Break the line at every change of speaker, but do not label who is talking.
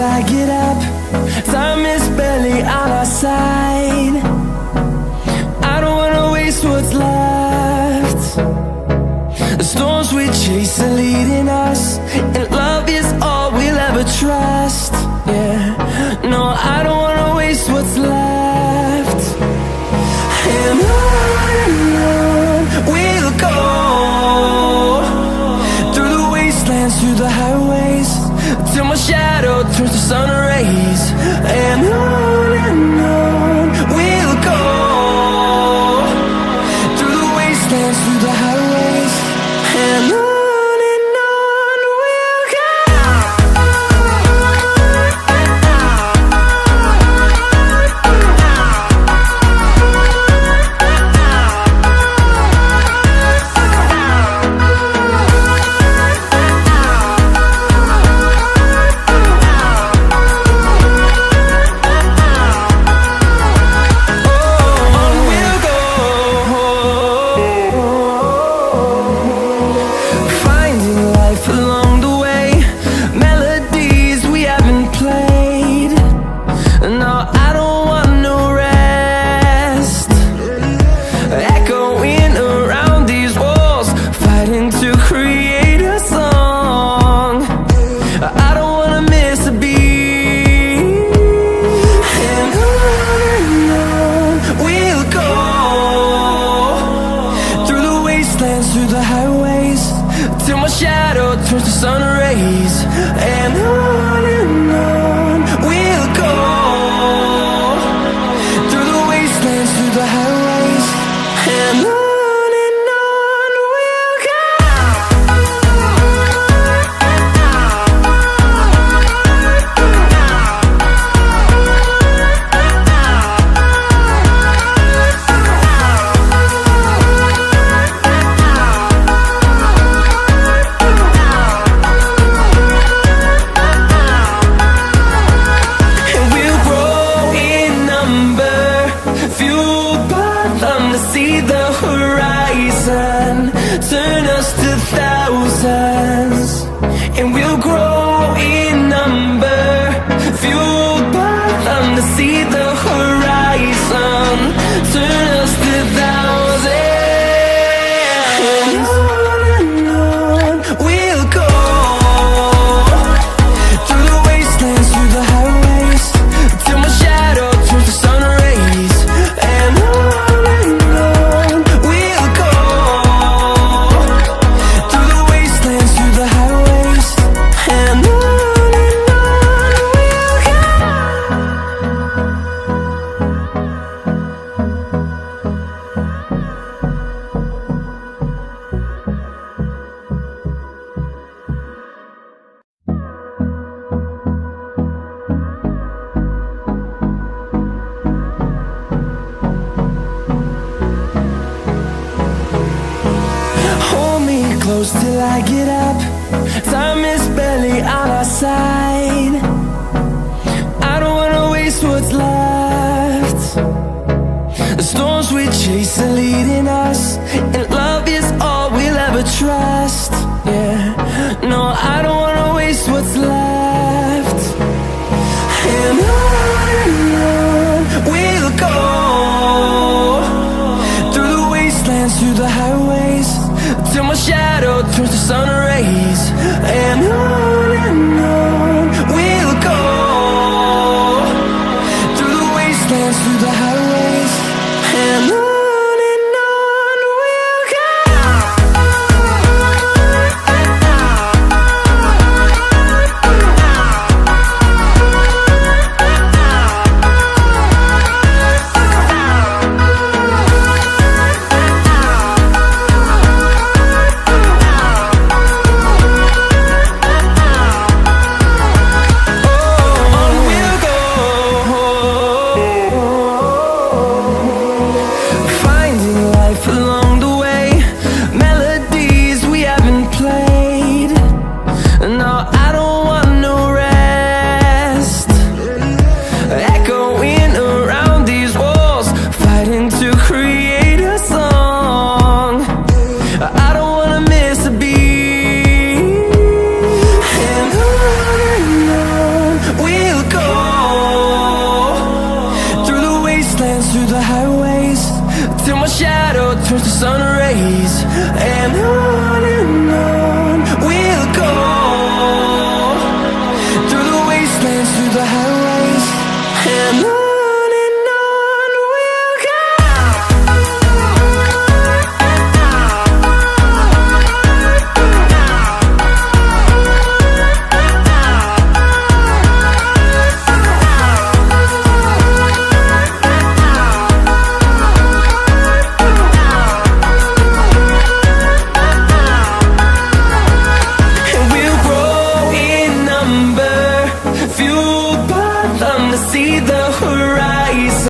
I get up. Time is barely on our side. I don't wanna waste what's left. The storms we chase are leading us, and love is all we'll ever trust. Yeah, no, I don't wanna waste what's left. And on we'll go, through the wastelands, through the highways, till my shadow turns to sun rays. And on we'll go, through the wastelands, through the highways, and on we'll go. Through the highways, till my shadow turns to sun rays. And on we'll go, through the wastelands, through the highways, and on we'll go. See the horizon, turn us to thousands, and we'll grow in number, fueled by them. To see the horizon, turn us to thousands, and on we'll go, through the wastelands, through the highways, till my shadow turns to sun rays. And close till I get up. Time is barely on our side. I don't wanna waste what's left. The storms we chase are leading us, and love is all we'll ever trust. Yeah, no, I don't wanna waste what's left. And on we'll go, through the wastelands, through the highways, till my shadow turns to sun rays. And on we'll go, through the wastelands, through the highways, and on we'll go. turns to sun rays, and